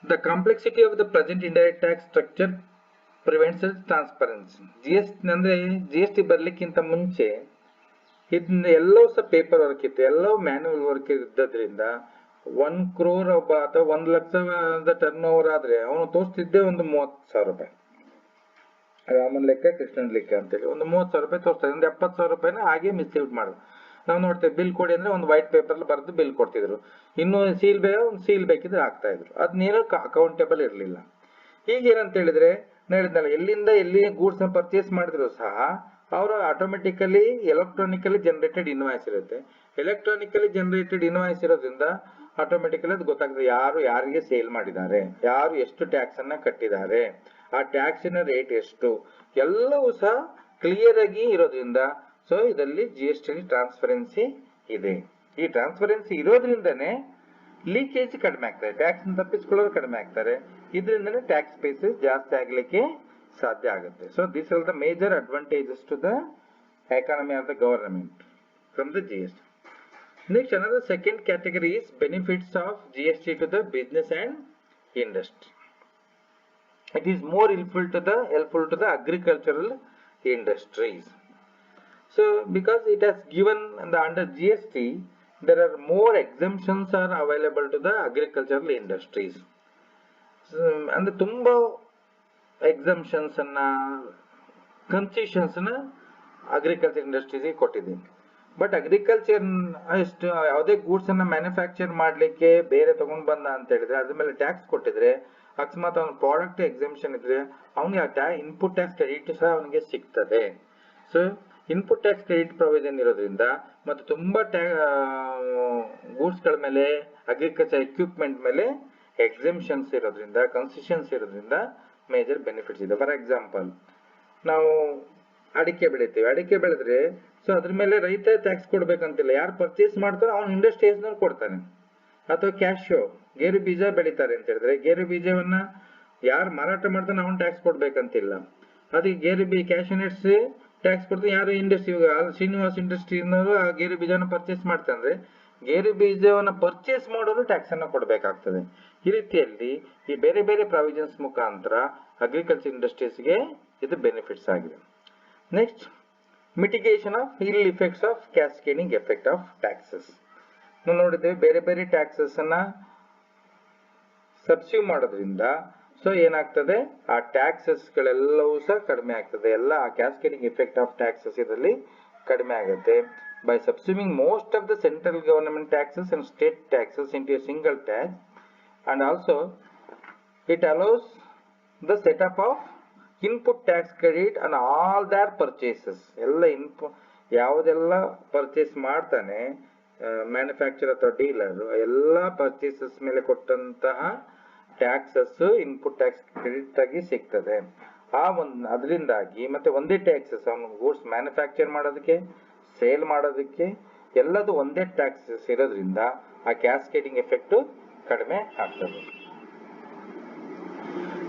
The complexity of the present indirect tax structure prevents transparency. GST ಬರ್ಲಿಕ್ಕಿಂತ ಮುಂಚೆ ಇದನ್ನ ಎಲ್ಲೋ ಸಹ ಪೇಪರ್ ವರ್ಕ್ ಇತ್ತು, ಎಲ್ಲೋ ಮ್ಯಾನ್ಯುವಲ್ ವರ್ಕ್ ಇದ್ದದ್ರಿಂದ 1 crore ಅಥವಾ 1 ಲಕ್ಷದ turn over ಆದ್ರೆ ಅವನು ತೋರಿಸ್ತಿದ್ದೆ ಒಂದು 30,000 ರೂಪಾಯಿ. ರಾಮನ್ ಲೆಕ್ಕ ಕೃಷ್ಣನ್ ಲೆಕ್ಕ ಅಂತೇಳಿ ಒಂದು 30,000 ರೂಪಾಯಿ ತೋರಿಸ್ತಾರೆ. ಒಂದು 70,000 ರೂಪಾಯಿನ ಹಾಗೆ ಮಿಸ್ಯೂಸ್ ಮಾಡೋದು. ನಾವು ನೋಡ್ತೇವೆ ಬಿಲ್ ಕೊಡಿ ಅಂದ್ರೆ ಒಂದು ವೈಟ್ ಪೇಪರ್ ಬರೆದು ಬಿಲ್ ಕೊಡ್ತಿದ್ರು. ಇನ್ನು ಸೀಲ್ ಒಂದು ಸೀಲ್ ಬೇಕಿದ್ರೆ ಹಾಕ್ತಾ ಇದ್ರು. ಅದನ್ನೇನು ಅಕೌಂಟೇಬಲ್ ಇರಲಿಲ್ಲ. ಈಗ ಏನಂತ ಹೇಳಿದ್ರೆ ಹೇಳಿದ್ನಲ್ಲ, ಎಲ್ಲಿಂದ ಎಲ್ಲಿ ಗೂಡ್ಸ್ ಪರ್ಚೇಸ್ ಮಾಡಿದ್ರು ಸಹ ಅವರು ಆಟೋಮೆಟಿಕಲಿ ಎಲೆಕ್ಟ್ರಾನಿಕಲಿ ಜನರೇಟೆಡ್ ಇನ್ವಾಯ್ಸ್ ಇರುತ್ತೆ. ಎಲೆಕ್ಟ್ರಾನಿಕಲಿ ಜನರೇಟೆಡ್ ಇನ್ವಾಯ್ಸ್ ಇರೋದ್ರಿಂದ ಆಟೋಮೆಟಿಕಲಿ ಅದು ಗೊತ್ತಾಗ್ತದೆ ಯಾರು ಯಾರಿಗೆ ಸೇಲ್ ಮಾಡಿದ್ದಾರೆ, ಯಾರು ಎಷ್ಟು ಟ್ಯಾಕ್ಸ್ ಅನ್ನ ಕಟ್ಟಿದ್ದಾರೆ, ಆ ಟ್ಯಾಕ್ಸಿನ ರೇಟ್ ಎಷ್ಟು, ಎಲ್ಲವೂ ಸಹ ಕ್ಲಿಯರ್ ಆಗಿ ಇರೋದ್ರಿಂದ ಸೊ ಇದರಲ್ಲಿ GST ಟ್ರಾನ್ಸ್ಪರೆನ್ಸಿ ಇದೆ. ಈ ಟ್ರಾನ್ಸ್ಪರೆನ್ಸಿ ಇರೋದ್ರಿಂದನೇ ಲೀಕೇಜ್ ಕಡಿಮೆ ಆಗ್ತದೆ, ಟ್ಯಾಕ್ಸ್ ತಪ್ಪಿಸ್ಕೊಳ್ಳೋರು ಕಡಿಮೆ ಆಗ್ತಾರೆ. ಇದರಿಂದನೇ ಟ್ಯಾಕ್ಸ್ ಬೇಸಿಸ್ ಜಾಸ್ತಿ ಆಗ್ಲಿಕ್ಕೆ ಸಾಧ್ಯ ಆಗುತ್ತೆ. So this are the major advantages to the economy of the government from the GST. Next, another second category is benefits of GST to the business and industry. It is more helpful to the agricultural industries. So because it has given under GST there are more exemptions are available to the agricultural industries. So, and ತುಂಬಾ exemptions ಅನ್ನ concessions ನ agriculture industries ಕೊಟ್ಟಿದೆ. But agriculture ಅಷ್ಟು ಯಾವುದೇ goods ಅನ್ನ manufacture ಮಾಡ್ಲಿಕ್ಕೆ ಬೇರೆ ತಗೊಂಡ್ ಬಂದ ಅಂತ ಹೇಳಿದ್ರೆ ಅದ್ರ ಮೇಲೆ ಟ್ಯಾಕ್ಸ್ ಕೊಟ್ಟಿದ್ರೆ ಅಕಸ್ಮಾತ್ ಅವ್ನ ಪ್ರಾಡಕ್ಟ್ ಎಕ್ಸೆಂಪ್ಷನ್ ಇದ್ರೆ ಅವನಿಗೆ ಇನ್ಪುಟ್ ಟ್ಯಾಕ್ಸ್ ಕ್ರೆಡಿಟ್ ಸಹ ಅವನಿಗೆ ಸಿಗ್ತದೆ. So input tax credit provision ಇರೋದ್ರಿಂದ ಮತ್ತು ತುಂಬಾ ಗೂಡ್ಸ್ ಗಳ ಮೇಲೆ ಅಗ್ರಿಕಲ್ಚರ್ ಎಕ್ವಿಪ್ಮೆಂಟ್ ಮೇಲೆ ಎಕ್ಸೆಂಪ್ಷನ್ಸ್ ಇರೋದ್ರಿಂದ ಕನ್ಸೆಷನ್ಸ್ ಇರೋದ್ರಿಂದ ಮೇಜರ್ ಬೆನಿಫಿಟ್ಸ್ ಇದೆ. ಫಾರ್ ಎಕ್ಸಾಂಪಲ್ ನಾವು ಅಡಿಕೆ ಬೆಳಿತೀವಿ, ಅಡಿಕೆ ಬೆಳೆದ್ರೆ ಸೊ ಅದ್ರ ಮೇಲೆ ರೈತ ಟ್ಯಾಕ್ಸ್ ಕೊಡ್ಬೇಕಂತಿಲ್ಲ, ಯಾರು ಪರ್ಚೇಸ್ ಮಾಡ್ತಾರೋ ಅವ್ನು ಇಂಡಸ್ಟ್ರೀಸ್ನವ್ರು ಕೊಡ್ತಾನೆ. ಅಥವಾ ಕ್ಯಾಶೋ ಗೇರು ಬೀಜ ಬೆಳಿತಾರೆ ಅಂತ ಹೇಳಿದ್ರೆ ಗೇರು ಬೀಜವನ್ನ ಯಾರು ಮಾರಾಟ ಮಾಡ್ತಾನೆ ಅವ್ನು ಟ್ಯಾಕ್ಸ್ ಕೊಡ್ಬೇಕಂತಿಲ್ಲ. ಅದಕ್ಕೆ ಗೇರು ಕ್ಯಾಶೋ ನಟ್ಸ್ ಟ್ಯಾಕ್ಸ್ ಕೊಡ್ತಾರೆ ಯಾರು ಇಂಡಸ್ಟ್ರಿ, ಶ್ರೀನಿವಾಸ್ ಇಂಡಸ್ಟ್ರಿನವರು ಆ ಗೇರು ಬೀಜನ ಪರ್ಚೇಸ್ ಮಾಡ್ತಾನೆ, ಗೇರು ಬೀಜವನ್ನ ಪರ್ಚೇಸ್ ಮಾಡೋರು ಟ್ಯಾಕ್ಸ್ ಅನ್ನ ಕೊಡ್ಬೇಕಾಗ್ತದೆ. ಈ ರೀತಿಯಲ್ಲಿ ಈ ಬೇರೆ ಬೇರೆ ಪ್ರಾವಿಷನ್ಸ್ ಮುಖಾಂತರ ಅಗ್ರಿಕಲ್ಚರ್ ಇಂಡಸ್ಟ್ರೀಸ್ಗೆ ಇದು ಬೆನಿಫಿಟ್ಸ್ ಆಗಿದೆ. ನೆಕ್ಸ್ಟ್, ಮಿಟಿಗೇಷನ್ ಆಫ್ ಇಲ್ effects of cascading effect of taxes. ನಾವು ನೋಡಿದ್ದೇವೆ ಬೇರೆ ಬೇರೆ ಟ್ಯಾಕ್ಸಸ್ ಅನ್ನ ಸಬ್ಸ್ಯೂ ಮಾಡೋದ್ರಿಂದ ಸೊ ಏನಾಗ್ತದೆ ಆ ಟ್ಯಾಕ್ಸಸ್ ಗಳೆಲ್ಲವೂ ಸಹ ಕಡಿಮೆ ಆಗ್ತದೆ. ಎಲ್ಲ ಆ ಕ್ಯಾಸ್ಕೇಡಿಂಗ್ ಎಫೆಕ್ಟ್ ಆಫ್ ಟ್ಯಾಕ್ಸಸ್ ಇದರಲ್ಲಿ ಕಡಿಮೆ ಆಗುತ್ತೆ. By subsuming most of the central government taxes and state taxes into a single tax and also it allows the setup of input tax credit and all other purchases. ಎಲ್ಲ ಯಾವುದೆಲ್ಲ purchase ಮಾಡ್ತಾನೆ manufacture ಅಥವಾ dealer ಎಲ್ಲ purchases ಮೇಲೆ ಕೊಟ್ಟಂತಹ taxes input tax credit ಆಗಿ ಸಿಗ್ತದೆ. ಅದರಿಂದಾಗಿ ಮತ್ತೆ ಒಂದೇ ಟ್ಯಾಕ್ಸಸ್ ಅವನು ಗೂಡ್ಸ್ ಮ್ಯಾನುಫ್ಯಾಕ್ಚರ್ ಮಾಡೋದಕ್ಕೆ ಸೇಲ್ ಮಾಡೋದಕ್ಕೆ ಎಲ್ಲದು ಒಂದೇ ಟ್ಯಾಕ್ಸಸ್ ಇರೋದ್ರಿಂದ ಆ ಕ್ಯಾಸ್ಕೇಡಿಂಗ್ ಎಫೆಕ್ಟ್ ಕಡಿಮೆ ಆಗ್ತದೆ.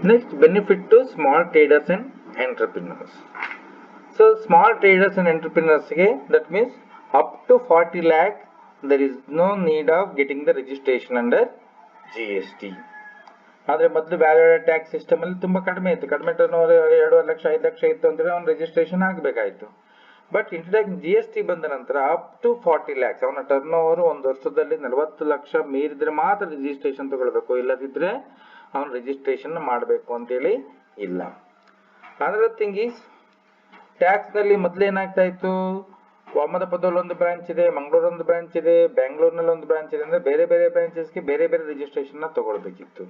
Next, benefit to small traders and entrepreneurs. So small traders and entrepreneurs ಗೆ that means up to 40 lakh there is no need of getting the registration under GST. ಆದ್ರೆ ಮೊದಲು ವ್ಯಾಲ್ಯೂ ಟ್ಯಾಕ್ಸ್ ಸಿಸ್ಟಮ್ ಅಲ್ಲಿ ತುಂಬಾ ಕಡಿಮೆ ಇತ್ತು, ಕಡಿಮೆ ಟರ್ನ್ ಓವರ್ 2.5 ಲಕ್ಷ 5 ಲಕ್ಷ ಇತ್ತು ಅಂದ್ರೆ ಅವ್ನು ರಿಜಿಸ್ಟ್ರೇಷನ್ ಆಗಬೇಕಾಯ್ತು. ಬಟ್ ಇಂಟ್ರೊಡಕ್ಷನ್ GST ಬಂದ ನಂತರ ಅಪ್ ಟು 40 lakhs ಅವನ ಟರ್ನ್ ಓವರ್ ಒಂದು ವರ್ಷದಲ್ಲಿ 40 ಲಕ್ಷ ಮೀರಿದ್ರೆ ಮಾತ್ರ ರಿಜಿಸ್ಟ್ರೇಷನ್ ತಗೊಳ್ಬೇಕು, ಇಲ್ಲದಿದ್ರೆ ಅವನು ರಿಜಿಸ್ಟ್ರೇಷನ್ ಮಾಡಬೇಕು ಅಂತೇಳಿ ಇಲ್ಲ. ಅದರ್ ಥಿಂಗ್ ಈಸ್ ಟ್ಯಾಕ್ಸ್ ನಲ್ಲಿ ಮೊದಲೇನಾಗ್ತಾ ಇತ್ತು, ಅಹಮದಾಬಾದಲ್ಲಿ ಒಂದು ಬ್ರಾಂಚ್ ಇದೆ, ಮಂಗಳೂರು ಒಂದು ಬ್ರಾಂಚ್ ಇದೆ, ಬೆಂಗಳೂರಿನಲ್ಲಿ ಒಂದು ಬ್ರಾಂಚ್ ಇದೆ, ಅಂದ್ರೆ ಬೇರೆ ಬೇರೆ ಬ್ರಾಂಚಸ್ಗೆ ಬೇರೆ ಬೇರೆ ರಿಜಿಸ್ಟ್ರೇಷನ್ ನ ತಗೊಳ್ಬೇಕಿತ್ತು.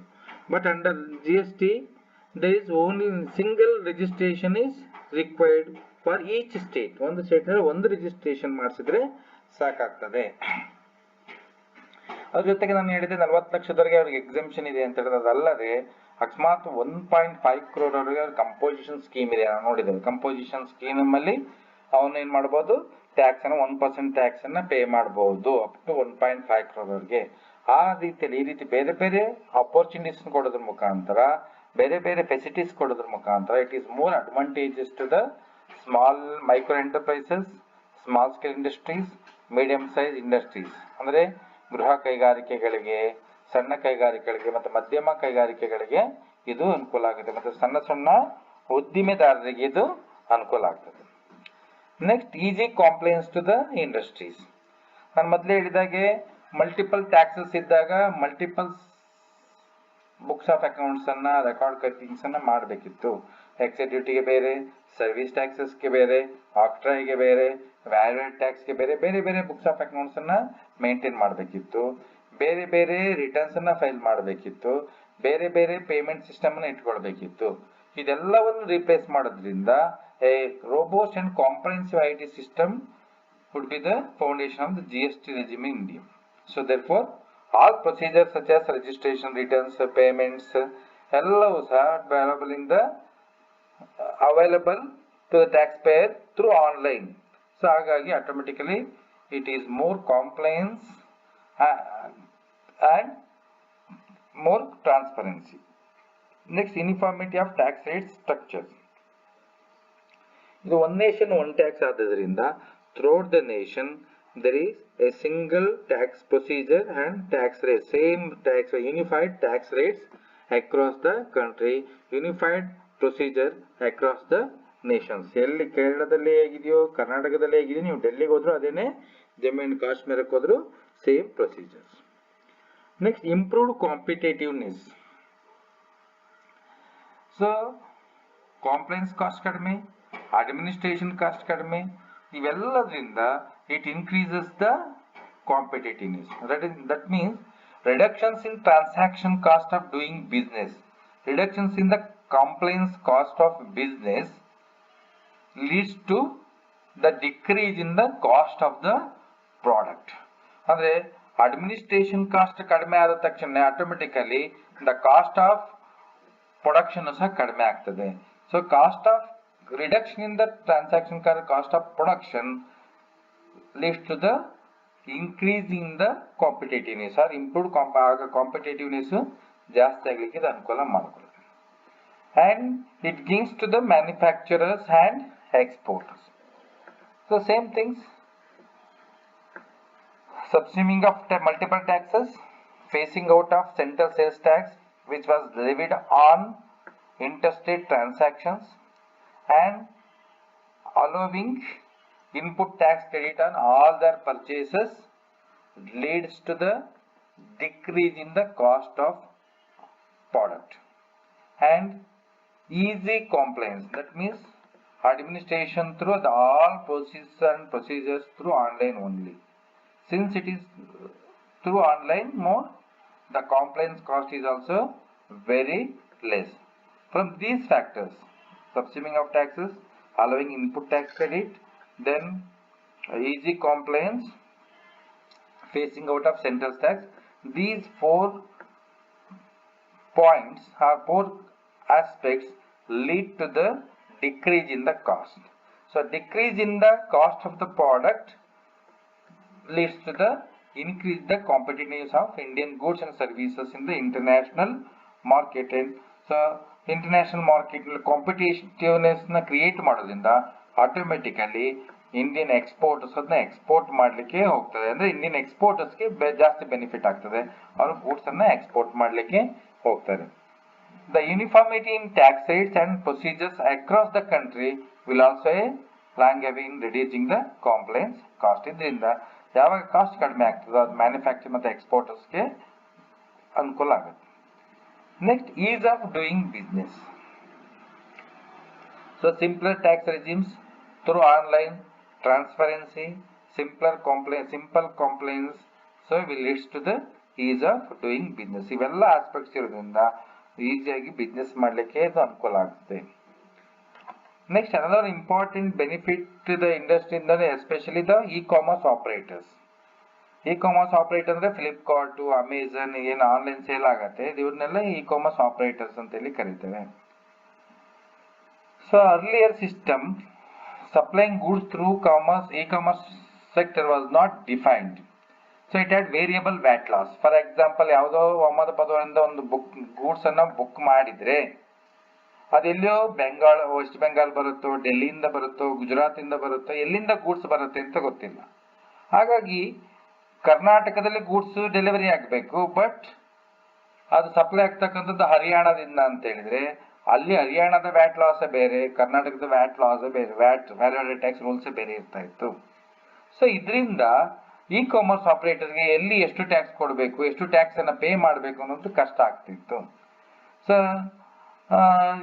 But under GST there is only single registration is required for each state. ಒಂದು ಸ್ಟೇಟ್ ನಲ್ಲಿ ಒಂದು ರಿಜಿಸ್ಟ್ರೇಷನ್ ಮಾಡಿಸಿದ್ರೆ ಸಾಕಾಗ್ತದೆ. ಅದ್ರ ಜೊತೆಗೆ ನಾನು ಹೇಳಿದೆ 40 ಲಕ್ಷದವರೆಗೆ ಅವ್ರಿಗೆ ಎಕ್ಸೆಂಪ್ಷನ್ ಇದೆ ಅಂತ ಹೇಳಿದ್ರೆ, ಅದಲ್ಲದೆ ಅಕಸ್ಮಾತ್ 1.5 crore ಅವರಿಗೆ ಕಂಪೋಸಿಷನ್ ಸ್ಕೀಮ್ ಇದೆ. ನಾವು ನೋಡಿದ್ದೇವೆ ಕಂಪೋಸಿಷನ್ ಸ್ಕೀಮ್ ಅಲ್ಲಿ ಅವನು ಏನ್ ಮಾಡಬಹುದು, ಟ್ಯಾಕ್ಸ್ ಅನ್ನು 1% ಟ್ಯಾಕ್ಸ್ ಅನ್ನ ಪೇ ಮಾಡಬಹುದು ಅಪ್ ಟು 1.5 crore ಅವರಿಗೆ. ಆ ರೀತಿಯಲ್ಲಿ ಈ ರೀತಿ ಬೇರೆ ಬೇರೆ ಅಪರ್ಚುನಿಟೀಸ್ ಕೊಡೋದ್ರ ಮುಖಾಂತರ, ಬೇರೆ ಬೇರೆ ಫೆಸಿಲಿಟೀಸ್ ಕೊಡೋದ್ರ ಮುಖಾಂತರ it is more advantages to the small micro enterprises, small scale industries, medium size industries. ಅಂದ್ರೆ ಗೃಹ ಕೈಗಾರಿಕೆಗಳಿಗೆ, ಸಣ್ಣ ಕೈಗಾರಿಕೆಗಳಿಗೆ ಮತ್ತು ಮಧ್ಯಮ ಕೈಗಾರಿಕೆಗಳಿಗೆ ಇದು ಅನುಕೂಲ ಆಗುತ್ತೆ, ಮತ್ತೆ ಸಣ್ಣ ಸಣ್ಣ ಉದ್ದಿಮೆದಾರರಿಗೆ ಇದು ಅನುಕೂಲ ಆಗ್ತದೆ. Next, easy compliance to the industries. ನಾನು ಮೊದಲೇ ಹೇಳಿದಾಗೆ ಮಲ್ಟಿಪಲ್ ಟ್ಯಾಕ್ಸಸ್ ಇದ್ದಾಗ ಮಲ್ಟಿಪಲ್ ಬುಕ್ಸ್ ಆಫ್ ಅಕೌಂಟ್ಸ್ ಅನ್ನ, ರೆಕಾರ್ಡ್ ಕೀಪಿಂಗ್ಸ್ ಅನ್ನ ಮಾಡಬೇಕಿತ್ತು. ಎಕ್ಸೈಸ್ ಡ್ಯೂಟಿಗೆ ಬೇರೆ, ಸರ್ವಿಸ್ ಟ್ಯಾಕ್ಸಸ್ಗೆ ಬೇರೆ, ಆಕ್ಟ್ರಾಯ್ಗೆ ಬೇರೆ, ವ್ಯಾಲ್ಯೂಡ್ ಟ್ಯಾಕ್ಸ್ಗೆ ಬೇರೆ, ಬೇರೆ ಬೇರೆ ಬುಕ್ಸ್ ಆಫ್ ಅಕೌಂಟ್ಸ್ ಅನ್ನ ಮೇಂಟೈನ್ ಮಾಡಬೇಕಿತ್ತು. ಬೇರೆ ಬೇರೆ ರಿಟರ್ನ್ಸ್ ಅನ್ನ ಫೈಲ್ ಮಾಡಬೇಕಿತ್ತು. ಬೇರೆ ಬೇರೆ ಪೇಮೆಂಟ್ ಸಿಸ್ಟಮ್ ಅನ್ನ ಇಟ್ಕೊಳ್ಬೇಕಿತ್ತು. ಇದೆಲ್ಲವನ್ನು ರಿಪ್ಲೇಸ್ ಮಾಡೋದ್ರಿಂದ a robust and comprehensive IT system would be the foundation of the GST regime in India. So therefore all procedures such as registration, returns, payments ಎಲ್ಲವೂ ಸಹ available to the taxpayer through online. So ಹಾಗಾಗಿ automatically it is more compliance and more transparency. Next, uniformity of tax rate structures. ಇದು one nation one tax ಆದ್ರಿಂದ throughout the nation there is a single tax procedure and tax rate, same tax, unified tax rates across the country, unified procedure across the nations. ಎಲ್ಲಿ ಕೇರಳದಲ್ಲಿ ಹೇಗಿದೆಯೋ, ಕರ್ನಾಟಕದಲ್ಲಿ ಹೇಗಿದೆಯೋ, ನೀವು ಡೆಲ್ಲಿಗೆ ಹೋದ್ರು ಅದೇನೆ, ಜಮ್ಮು ಅಂಡ್ ಕಾಶ್ಮೀರಕ್ಕೆ ಹೋದ್ರು same procedures. Next, improved competitiveness. So compliance cost ಕಡಿಮೆ, ಅಡ್ಮಿನಿಸ್ಟ್ರೇಷನ್ ಕಾಸ್ಟ್ ಕಡಿಮೆ, ಇವೆಲ್ಲದರಿಂದ it increases the competitiveness. That means reductions in transaction cost of doing business, reductions in the compliance cost of business leads to the decrease in the cost of the product. ಅಂದ್ರೆ administration cost ಕಡಿಮೆ ಆದ ತಕ್ಷಣ automatically the cost of production ಸಹ ಕಡಿಮೆ ಆಗ್ತದೆ. So cost of reduction in the transaction cost of production leads to the increase in the competitiveness or improved competitiveness ಜಾಸ್ತಿ ಆಗಲಿಕ್ಕೆ ಇದು ಅನುಕೂಲ ಮಾಡಿಕೊಳ್ಳುತ್ತೆ. And it gives to the manufacturers and exporters. So same things, subsuming of multiple taxes, phasing out of central sales tax which was levied on interstate transactions, and allowing input tax credit on all their purchases leads to the decrease in the cost of product. And easy compliance, that means administration through the all procedures through online only. Since it is through online mode, the compliance cost is also very less. From these factors, subsuming of taxes, allowing input tax credit, then easy compliance, phasing out of central tax, these 4 points or 4 aspects lead to the decrease in the cost. So decrease in the cost of the product leads to the increase the competitiveness of Indian goods and services in the international market. And so international market competitiveness na create ಮಾಡೋದ್ರಿಂದ automatically Indian exporters ಅದನ್ನ export ಮಾಡಲಿಕ್ಕೆ ಹೋಗ್ತದೆ. ಅಂದ್ರೆ Indian ಎಕ್ಸ್ಪೋರ್ಟರ್ಸ್ಗೆ ಜಾಸ್ತಿ benefit ಆಗ್ತದೆ, ಅವರು goods ಅನ್ನ export ಮಾಡಲಿಕ್ಕೆ ಹೋಗ್ತಾರೆ. The uniformity in tax rates and procedures across the country will also A long away in reducing the compliance cost. ಇದರಿಂದ ಯಾವಾಗ ಕಾಸ್ಟ್ ಕಡಿಮೆ ಆಗ್ತದೆ ಅದು ಮ್ಯಾನುಫ್ಯಾಕ್ಚರ್ ಮತ್ತು ಎಕ್ಸ್ಪೋರ್ಟರ್ಸ್ಗೆ ಅನುಕೂಲ ಆಗುತ್ತೆ. Next, is of doing business. So simpler tax regimes, through online transparency, simple compliance, so will leads to the ease of doing business. ಇವೆಲ್ಲ aspects ಇರೋದ್ರಿಂದ ಈಸಿಯಾಗಿ ಬಿಸ್ನೆಸ್ ಮಾಡಲಿಕ್ಕೆ ಇದು ಅನುಕೂಲ ಆಗುತ್ತೆ. Next another important benefit to the industry ಅಂದರೆ especially the e-commerce operators. E-commerce operator ಅಂದ್ರೆ Flipkart, Amazon ಏನು ಆನ್ಲೈನ್ ಸೇಲ್ ಆಗತ್ತೆ ಇವ್ರನ್ನೆಲ್ಲ ಇ-ಕಾಮರ್ಸ್ ಆಪರೇಟರ್ಸ್ ಅಂತ ಹೇಳಿ ಕರೀತೇವೆ. So earlier system supplying goods through e-commerce sector was not defined. So it had variable VAT loss. For example, ಯಾವುದೋ ಅಹಮದಾಬಾದಿಂದ ಒಂದು ಗೂಡ್ಸ್ ಅನ್ನ ಬುಕ್ ಮಾಡಿದ್ರೆ ಅದೆಲ್ಲೋ ವೆಸ್ಟ್ ಬೆಂಗಾಲ್ ಬರುತ್ತೋ, ಡೆಲ್ಲಿಯಿಂದ ಬರುತ್ತೋ, ಗುಜರಾತ್ ಇಂದ ಬರುತ್ತೋ, ಎಲ್ಲಿಂದ ಗೂಡ್ಸ್ ಬರುತ್ತೆ ಅಂತ ಗೊತ್ತಿಲ್ಲ. ಹಾಗಾಗಿ ಕರ್ನಾಟಕದಲ್ಲಿ ಗೂಡ್ಸ್ ಡೆಲಿವರಿ ಆಗಬೇಕು, ಬಟ್ ಅದು ಸಪ್ಲೈ ಆಗ್ತಕ್ಕಂಥದ್ದು ಹರಿಯಾಣದಿಂದ ಅಂತ ಹೇಳಿದ್ರೆ ಅಲ್ಲಿ ಹರಿಯಾಣದ ವ್ಯಾಟ್ ಲಾಸ್ ಬೇರೆ, ಕರ್ನಾಟಕದ ವ್ಯಾಟ್ ಲಾಸ್ ಬೇರೆ, ವ್ಯಾಲ್ಯೂ ಟ್ಯಾಕ್ಸ್ ರೂಲ್ಸ್ ಬೇರೆ ಇರ್ತಾ ಇತ್ತು. ಸೊ ಇದರಿಂದ ಇ-ಕಾಮರ್ಸ್ ಆಪರೇಟರ್ಗೆ ಎಲ್ಲಿ ಎಷ್ಟು ಟ್ಯಾಕ್ಸ್ ಕೊಡಬೇಕು, ಎಷ್ಟು ಟ್ಯಾಕ್ಸ್ ಅನ್ನ ಪೇ ಮಾಡಬೇಕು ಅನ್ನೋದು ಕಷ್ಟ ಆಗ್ತಿತ್ತು. ಸೊ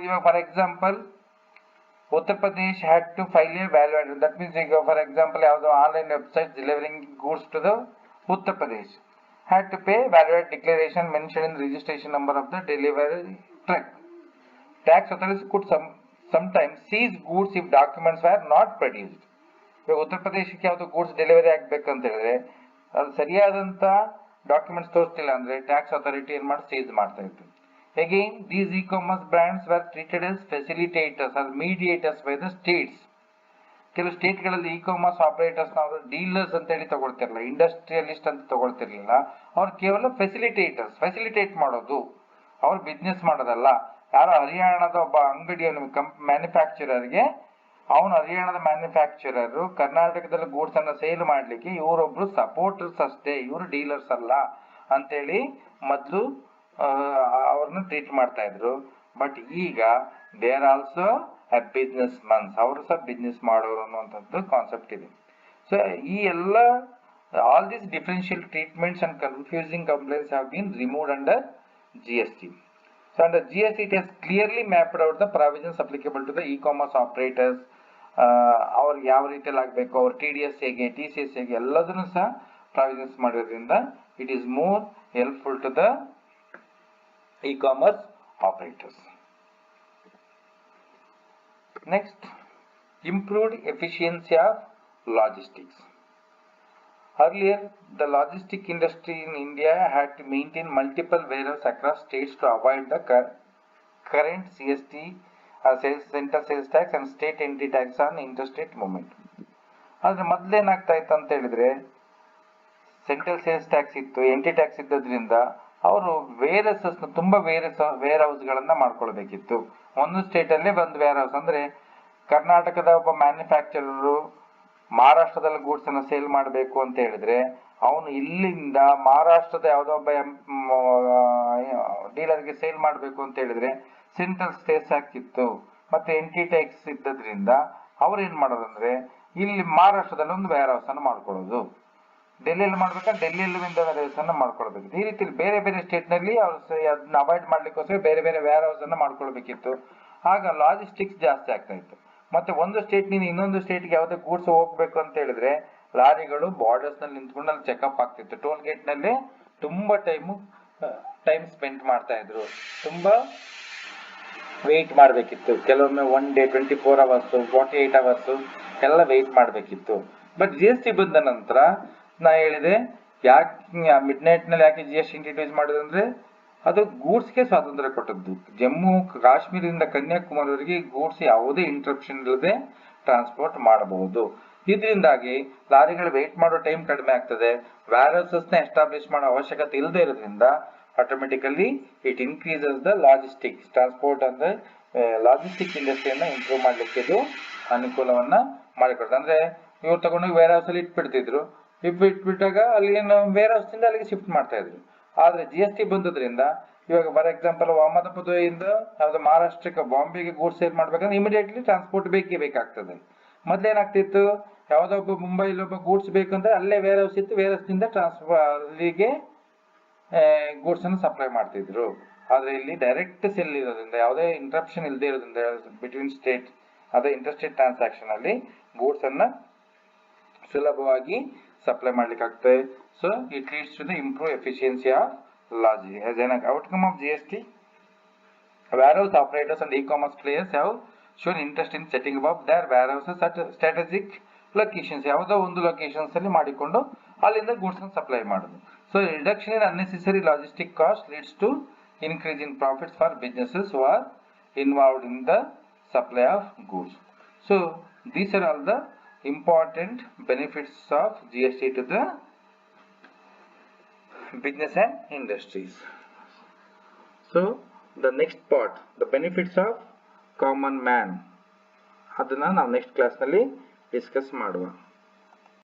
ಇವಾಗ for example Uttar Pradesh had to file a value added. That means ಈಗ ಫಾರ್ ಎಕ್ಸಾಂಪಲ್ ಯಾವುದೋ online website delivering goods to the Uttar Pradesh had to pay value added declaration mention in registration number of the delivery truck. Tax authorities could sometimes seize goods if documents were not produced. ಇವಾಗ ಉತ್ತರ ಪ್ರದೇಶಕ್ಕೆ ಯಾವ್ದು goods delivery ಆಗ್ಬೇಕಂತ ಹೇಳಿದ್ರೆ ಅದು ಸರಿಯಾದಂತ documents ತೋರಿಸ್ತಿಲ್ಲ ಅಂದ್ರೆ tax authority ಏನ್ ಮಾಡಿ ಸೀಸ್ ಮಾಡ್ತಾ ಇತ್ತು. Again these e-commerce brands were treated as facilitators or mediators by the states. ಕೆಲವು ಸ್ಟೇಟ್ಗಳಲ್ಲಿ ಇ-ಕಾಮರ್ಸ್ ಆಪರೇಟರ್ಸ್ ನಾವು ಡೀಲರ್ಸ್ ಅಂತ ಹೇಳಿ ತಗೊಳ್ತಿರಲಿಲ್ಲ, ಇಂಡಸ್ಟ್ರಿಯಲಿಸ್ಟ್ ಅಂತ ತಗೊಳ್ತಿರ್ಲಿಲ್ಲ. ಅವ್ರು ಕೇವಲ ಫೆಸಿಲಿಟೇಟ್ ಮಾಡೋದು, ಅವ್ರು ಬಿಸ್ನೆಸ್ ಮಾಡೋದಲ್ಲ. ಯಾರೋ ಹರಿಯಾಣದ ಒಬ್ಬ ಅಂಗಡಿಯ ಮ್ಯಾನುಫ್ಯಾಕ್ಚರರ್ಗೆ ಅವನು ಹರಿಯಾಣದ ಮ್ಯಾನುಫ್ಯಾಕ್ಚರರ್ ಕರ್ನಾಟಕದಲ್ಲಿ ಗೂಡ್ಸ್ ಅನ್ನ ಸೇಲ್ ಮಾಡ್ಲಿಕ್ಕೆ ಇವರೊಬ್ರು ಸಪೋರ್ಟರ್ಸ್ ಅಷ್ಟೇ, ಇವರು ಡೀಲರ್ಸ್ ಅಲ್ಲ ಅಂತೇಳಿ ಮೊದಲು ಅವ್ರನ್ನ ಟ್ರೀಟ್ ಮಾಡ್ತಾ ಇದ್ರು. ಬಟ್ ಈಗ they are also A business ಮನ್ಸ್, ಅವರು ಸಹ ಬಿಸ್ನೆಸ್ ಮಾಡೋರು ಅನ್ನುವಂಥದ್ದು ಕಾನ್ಸೆಪ್ಟ್ ಇದೆ. ಸೊ ಈ ಎಲ್ಲ all these differential treatments and confusing complaints have been removed under GST. So under GST it has clearly mapped out the provisions applicable to the e-commerce operators. ಅವ್ರಿಗೆ ಯಾವ ರೀತಿಯಲ್ಲಿ ಆಗಬೇಕು, ಅವ್ರ TDS ಹೇಗೆ, TCS ಹೇಗೆ ಎಲ್ಲದನ್ನು ಸಹ ಪ್ರಾವಿಷನ್ಸ್ ಮಾಡಿರೋದ್ರಿಂದ it is more helpful to the e-commerce operators. Next, improved efficiency of logistics. Earlier, the logistic industry in India had to maintain multiple warehouses across states to avoid the current CST, central sales tax and state entry tax on interstate movement. ಆದರೆ ಮೊದಲೇನಾಗ್ತಾ ಇತ್ತು ಅಂತ ಹೇಳಿದ್ರೆ central sales tax ಇತ್ತು, entry tax ಇದ್ದದ್ರಿಂದ ಅವರು ತುಂಬಾ wear ಹೌಸ್ಗಳನ್ನ ಮಾಡ್ಕೊಳ್ಬೇಕಿತ್ತು. ಒಂದು state ಅಲ್ಲೇ ಒಂದು ವೇರ್ ಹೌಸ್ ಅಂದ್ರೆ ಕರ್ನಾಟಕದ ಒಬ್ಬ ಮ್ಯಾನುಫ್ಯಾಕ್ಚರರು ಮಹಾರಾಷ್ಟ್ರದಲ್ಲಿ ಗೂಡ್ಸ್ ಅನ್ನ ಸೇಲ್ ಮಾಡಬೇಕು ಅಂತ ಹೇಳಿದ್ರೆ ಅವನು ಇಲ್ಲಿಂದ ಮಹಾರಾಷ್ಟ್ರದ ಯಾವುದೋ ಒಬ್ಬ ಡೀಲರ್ಗೆ ಸೇಲ್ ಮಾಡಬೇಕು ಅಂತ ಹೇಳಿದ್ರೆ ಸೆಂಟ್ರಲ್ ಸೇಲ್ಸ್ ಟ್ಯಾಕ್ಸ್ ಇತ್ತು ಮತ್ತೆ ಎಂಟ್ರಿ ಟ್ಯಾಕ್ಸ್ ಇದ್ದದ್ರಿಂದ ಅವ್ರು ಏನ್ ಮಾಡೋದಂದ್ರೆ ಇಲ್ಲಿ ಮಹಾರಾಷ್ಟ್ರದಲ್ಲಿ ಒಂದು ವೇರ್ ಹೌಸ್ ಅನ್ನು ಮಾಡ್ಕೊಳ್ಳೋದು, ಡೆಲ್ಲಿಯಲ್ಲಿ ಮಾಡ್ಬೇಕಾದ್ರೆ ಡೆಲ್ಲಿಯಲ್ಲಿ ಒಂದು ವೇರ್ ಹೌಸ್ ಅನ್ನ ಮಾಡ್ಕೊಳ್ಬೇಕು. ಈ ರೀತಿ ಬೇರೆ ಬೇರೆ ಸ್ಟೇಟ್ ನಲ್ಲಿ ಅವ್ರು ಅದನ್ನ ಅವಾಯ್ಡ್ ಮಾಡ್ಲಿಕ್ಕೋಸ್ಕರ ಬೇರೆ ಬೇರೆ ವೇರ್ ಹೌಸ್ ಅನ್ನ ಮಾಡ್ಕೊಳ್ಬೇಕಿತ್ತು. ಆಗ ಲಾಜಿಸ್ಟಿಕ್ಸ್ ಜಾಸ್ತಿ ಆಗ್ತಾ ಇತ್ತು. ಮತ್ತೆ ಒಂದು ಸ್ಟೇಟ್ ನಿಂದ ಇನ್ನೊಂದು ಸ್ಟೇಟ್ಗೆ ಯಾವುದೇ ಗೂಡ್ಸ್ ಹೋಗ್ಬೇಕು ಅಂತ ಹೇಳಿದ್ರೆ ಲಾರಿಗಳು ಬಾರ್ಡರ್ಸ್ ನಲ್ಲಿ ನಿಂತ್ಕೊಂಡು ಅಲ್ಲಿ ಚೆಕ್ಅಪ್ ಆಗ್ತಿತ್ತು. ಟೋಲ್ ಗೇಟ್ ನಲ್ಲಿ ತುಂಬಾ ಟೈಮ್ ಸ್ಪೆಂಡ್ ಮಾಡ್ತಾ ಇದ್ರು, ತುಂಬಾ ವೆಯ್ಟ್ ಮಾಡ್ಬೇಕಿತ್ತು. ಕೆಲವೊಮ್ಮೆ 1 ಡೇ 24 hours 48 hours ಎಲ್ಲ ವೆಯ್ಟ್ ಮಾಡ್ಬೇಕಿತ್ತು. ಬಟ್ GST ಬಂದ ನಂತರ ನಾ ಹೇಳಿದೆ ಯಾಕೆ ಮಿಡ್ ನೈಟ್ ನಲ್ಲಿ ಯಾಕೆ GST ಇಂಟ್ರೊಡ್ಯೂಸ್ ಮಾಡೋದಂದ್ರೆ ಅದು ಗೂಡ್ಸ್ಗೆ ಸ್ವಾತಂತ್ರ್ಯ ಕೊಟ್ಟದ್ದು. ಜಮ್ಮು ಕಾಶ್ಮೀರದಿಂದ ಕನ್ಯಾಕುಮಾರಿವರೆಗೆ ಗೂಡ್ಸ್ ಯಾವುದೇ ಇಂಟರಪ್ಷನ್ ಇಲ್ಲದೆ ಟ್ರಾನ್ಸ್ಪೋರ್ಟ್ ಮಾಡಬಹುದು. ಇದರಿಂದಾಗಿ ಲಾರಿಗಳು ವೇಟ್ ಮಾಡೋ ಟೈಮ್ ಕಡಿಮೆ ಆಗ್ತದೆ, ವೇರ್ ಹೌಸಸ್ ನ ಎಸ್ಟಾಬ್ಲಿಷ್ ಮಾಡೋ ಅವಶ್ಯಕತೆ ಇಲ್ಲದೆ ಇರೋದ್ರಿಂದ automatically it increases the logistics transport ಅಂದ್ರೆ ಲಾಜಿಸ್ಟಿಕ್ ಇಂಡಸ್ಟ್ರಿಯನ್ನ ಇಂಪ್ರೂವ್ ಮಾಡ್ಲಿಕ್ಕೆ ಇದು ಅನುಕೂಲವನ್ನ ಮಾಡಿಕೊಡ್ತದೆ. ಅಂದ್ರೆ ಇವ್ರು ತಗೊಂಡು ವೇರ್ ಹೌಸ್ ಅಲ್ಲಿ ಇಟ್ಬಿಡ್ತಿದ್ರು, ಇಟ್ಬಿಟ್ಟಾಗ ಅಲ್ಲಿ ವೇರ್ ಹೌಸ್ ಇಂದ ಅಲ್ಲಿಗೆ ಶಿಫ್ಟ್ ಮಾಡ್ತಾ ಇದ್ರು. ಆದ್ರೆ GST ಬಂದದ್ರಿಂದ ಇವಾಗ ಫಾರ್ ಎಕ್ಸಾಂಪಲ್ ಅಹಮದಾಬಾದಿಂದ ಯಾವ್ದು ಮಹಾರಾಷ್ಟ್ರಕ್ಕೆ ಬಾಂಬೆಗೆ ಗೂಡ್ಸ್ ಸೇಲ್ ಮಾಡ್ಬೇಕಂದ್ರೆ ಇಮಿಡಿಯೇಟ್ಲಿ ಟ್ರಾನ್ಸ್ಪೋರ್ಟ್ ಬೇಕಾಗ್ತದೆ. ಮೊದ್ಲೇನಾಗ್ತಿತ್ತು, ಯಾವ್ದೋ ಒಬ್ಬ ಮುಂಬೈಲಿ ಒಬ್ಬ ಗೂಡ್ಸ್ ಬೇಕಂದ್ರೆ ಅಲ್ಲೇ ವೇರ್ ಹೌಸ್ ಇತ್ತು, ವೇರ್ ಹೌಸ್ ನಿಂದ ಅಲ್ಲಿಗೆ ಗೂಡ್ಸ್ ಅನ್ನು ಸಪ್ಲೈ ಮಾಡ್ತಿದ್ರು. ಆದ್ರೆ ಇಲ್ಲಿ ಡೈರೆಕ್ಟ್ ಸೆಲ್ ಇರೋದ್ರಿಂದ ಯಾವುದೇ ಇಂಟ್ರಪ್ಷನ್ ಇಲ್ಲದೆ ಇರೋದ್ರಿಂದ ಬಿಟ್ವೀನ್ ಸ್ಟೇಟ್ ಅದೇ ಇಂಟರ್ಸ್ಟೇಟ್ ಟ್ರಾನ್ಸಾಕ್ಷನ್ ಅಲ್ಲಿ ಗೂಡ್ಸ್ ಅನ್ನ ಸುಲಭವಾಗಿ ಸಪ್ಲೈ ಮಾಡ್ಲಿಕ್ಕೆ ಆಗ್ತದೆ. So it leads to the improve efficiency of logistics. As an outcome of GST, warehouse operators and e-commerce players have shown interest in setting up their warehouses at strategic locations. ಯಾವುದೋ ಒಂದು locations ಅಲ್ಲಿ ಮಾಡಿಕೊಂಡು ಅಲ್ಲಿಂದ goods ಅನ್ನು supply ಮಾಡೋದು. So reduction in unnecessary logistic cost leads to increase in profits for businesses who are involved in the supply of goods. So these are all the important benefits of GST to the business and industries. So the next part, the benefits of common man, ಅದನ್ನ ನಾವು next class ನಲ್ಲಿ discuss ಮಾಡುವ.